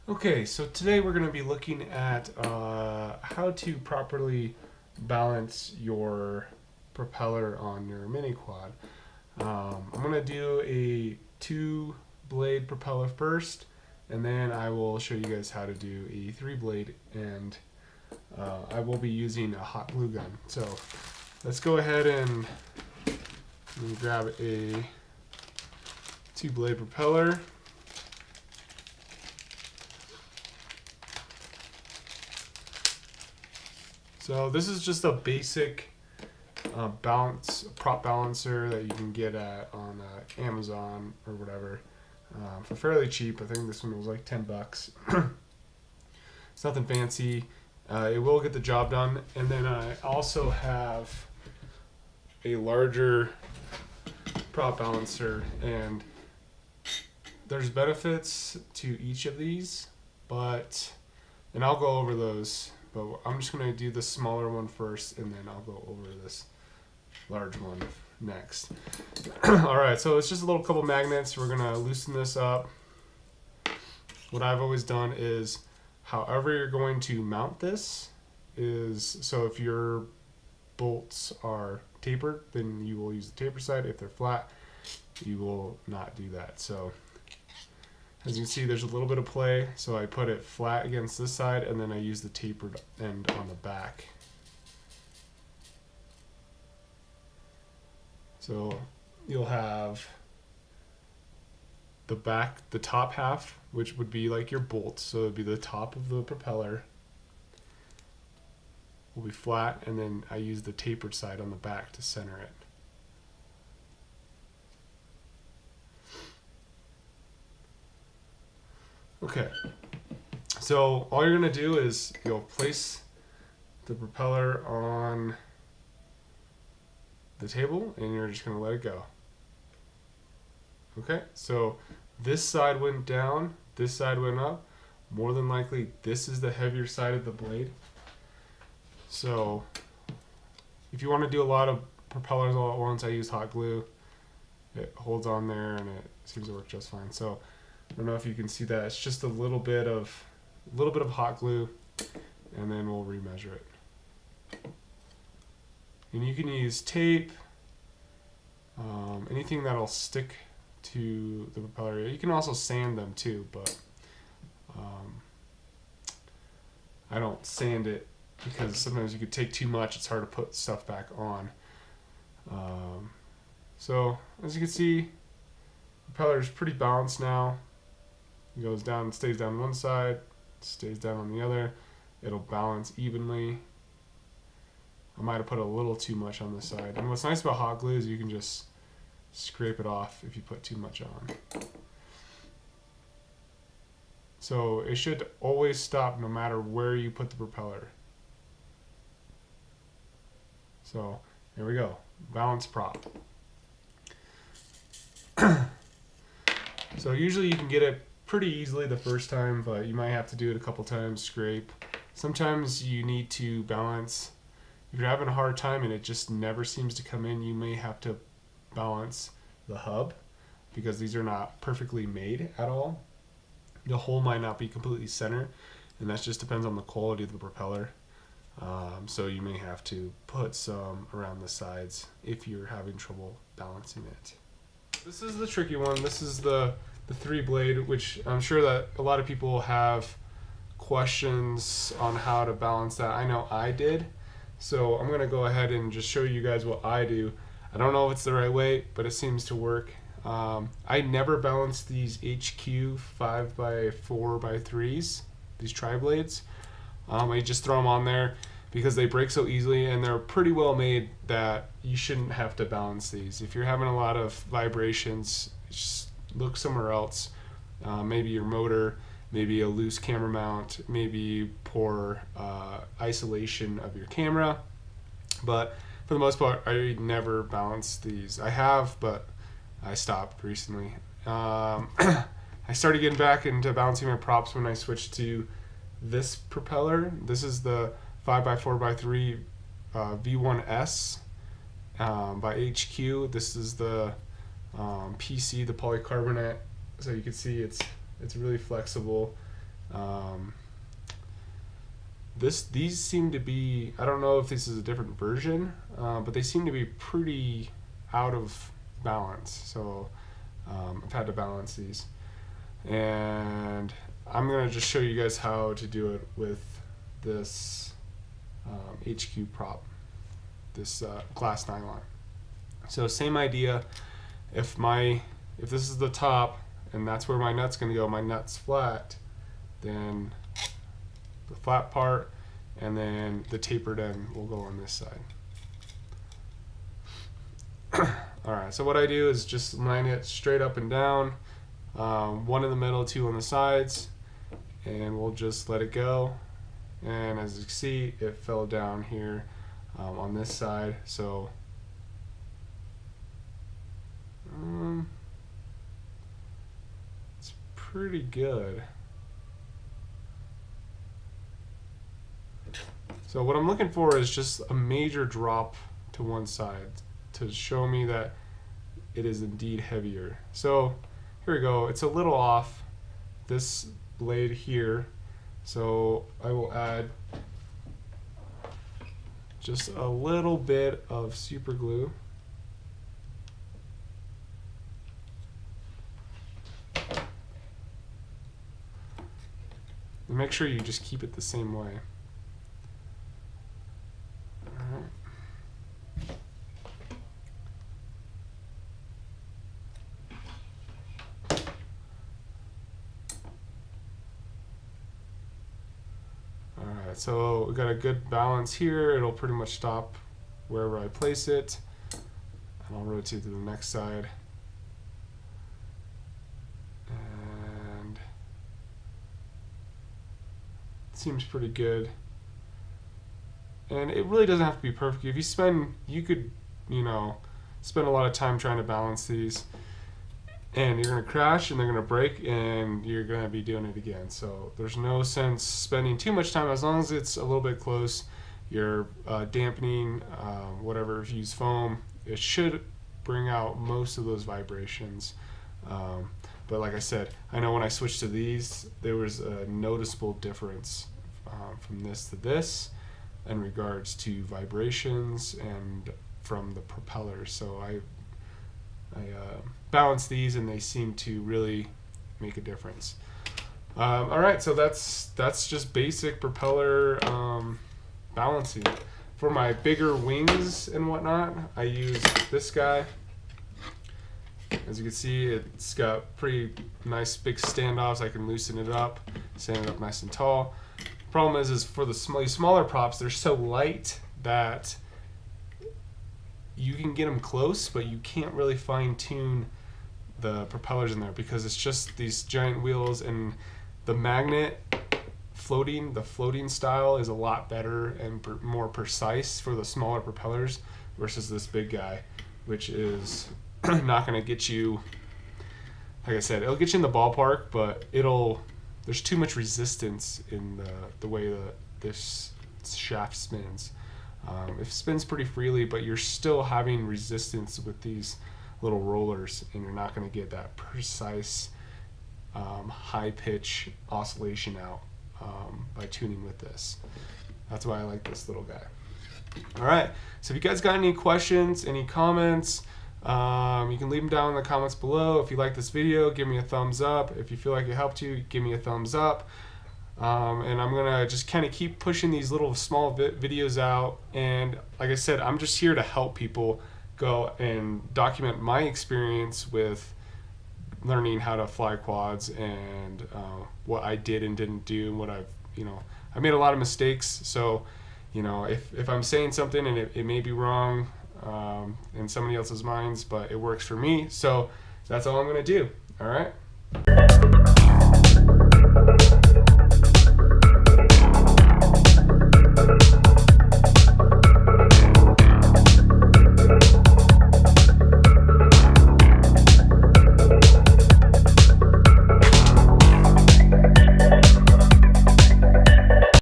Okay, so today we're going to be looking at how to properly balance your propeller on your mini quad. I'm going to do a 2-blade propeller first, and then I will show you guys how to do a 3-blade, and I will be using a hot glue gun. So let's go ahead and grab a 2-blade propeller. So this is just a basic prop balancer that you can get on Amazon or whatever for fairly cheap. I think this one was like $10. It's nothing fancy. It will get the job done. And then I also have a larger prop balancer, and there's benefits to each of these, and I'll go over those. But I'm just going to do the smaller one first, and then I'll go over this large one next. Alright, so it's just a little couple magnets. We're going to loosen this up. What I've always done is, however you're going to mount this is, so if your bolts are tapered, then you will use the taper side. If they're flat, you will not do that. So as you can see, there's a little bit of play, so I put it flat against this side, and then I use the tapered end on the back. So you'll have the back, the top half, which would be like your bolts, so it would be the top of the propeller, will be flat, and then I use the tapered side on the back to center it. Okay, so all you're going to do is you'll place the propeller on the table, and you're just going to let it go. Okay, so this side went down, this side went up. More than likely, this is the heavier side of the blade. So if you want to do a lot of propellers all at once, I use hot glue. It holds on there, and it seems to work just fine. So I don't know if you can see that. It's just a little bit of hot glue, and then we'll remeasure it. And you can use tape, anything that'll stick to the propeller. You can also sand them too, but I don't sand it because sometimes you could take too much. It's hard to put stuff back on. So as you can see, the propeller is pretty balanced now. It goes down, stays down one side, stays down on the other. It'll balance evenly. I might have put a little too much on this side. And what's nice about hot glue is you can just scrape it off if you put too much on. So it should always stop no matter where you put the propeller. So here we go, balance prop. So usually you can get it pretty easily the first time, but you might have to do it a couple times, scrape. Sometimes you need to balance. If you're having a hard time and it just never seems to come in, you may have to balance the hub, because these are not perfectly made at all. The hole might not be completely centered, and that just depends on the quality of the propeller. So you may have to put some around the sides if you're having trouble balancing it. This is the tricky one. This is the 3-blade, which I'm sure that a lot of people have questions on how to balance that. I know I did. So I'm going to go ahead and just show you guys what I do. I don't know if it's the right way, but it seems to work. I never balance these HQ 5x4x3s, these tri-blades. I just throw them on there because they break so easily, and they're pretty well made that you shouldn't have to balance these. If you're having a lot of vibrations, just look somewhere else. Maybe your motor, maybe a loose camera mount, maybe poor isolation of your camera. But for the most part, I never balance these. I have, but I stopped recently. I started getting back into balancing my props when I switched to this propeller. This is the 5x4x3 V1S by HQ. This is the PC, the polycarbonate. So you can see it's really flexible. These seem to be, I don't know if this is a different version, but they seem to be pretty out of balance. So I've had to balance these. And I'm going to just show you guys how to do it with this HQ prop, this glass nylon. So same idea. If this is the top and that's where my nut's going to go, my nut's flat, then the flat part and then the tapered end will go on this side. Alright, so what I do is just line it straight up and down, one in the middle, two on the sides, and we'll just let it go. And as you can see, it fell down here on this side, so it's pretty good. So what I'm looking for is just a major drop to one side to show me that it is indeed heavier. So here we go, it's a little off this blade here, so I will add just a little bit of super glue. And make sure you just keep it the same way. Alright, so we got a good balance here. It'll pretty much stop wherever I place it. And I'll rotate to the next side. And it seems pretty good. And it really doesn't have to be perfect. If you could, spend a lot of time trying to balance these, and you're gonna crash and they're gonna break and you're gonna be doing it again. So there's no sense spending too much time. As long as it's a little bit close, you're dampening, whatever, if you use foam, it should bring out most of those vibrations. But like I said, I know when I switched to these, there was a noticeable difference from this to this in regards to vibrations and from the propellers. So I balanced these and they seem to really make a difference. Alright, so that's just basic propeller balancing. For my bigger wings and whatnot, I use this guy. As you can see, it's got pretty nice big standoffs. I can loosen it up, stand it up nice and tall. Problem is for the smaller props, they're so light that you can get them close, but you can't really fine-tune the propellers in there because it's just these giant wheels, and the magnet the floating style is a lot better and more precise for the smaller propellers versus this big guy, which is not going to get you, like I said, it'll get you in the ballpark, but there's too much resistance in the way that this shaft spins. It spins pretty freely, but you're still having resistance with these little rollers, and you're not going to get that precise high pitch oscillation out by tuning with this. That's why I like this little guy. Alright, so if you guys got any questions, any comments, you can leave them down in the comments below. If you like this video, give me a thumbs up. If you feel like it helped you, give me a thumbs up. And I'm gonna just kind of keep pushing these little small videos out, and like I said, I'm just here to help people go and document my experience with learning how to fly quads and what I did and didn't do, and what I made a lot of mistakes. So if I'm saying something and it may be wrong in somebody else's minds, but it works for me, so that's all I'm gonna do. All right.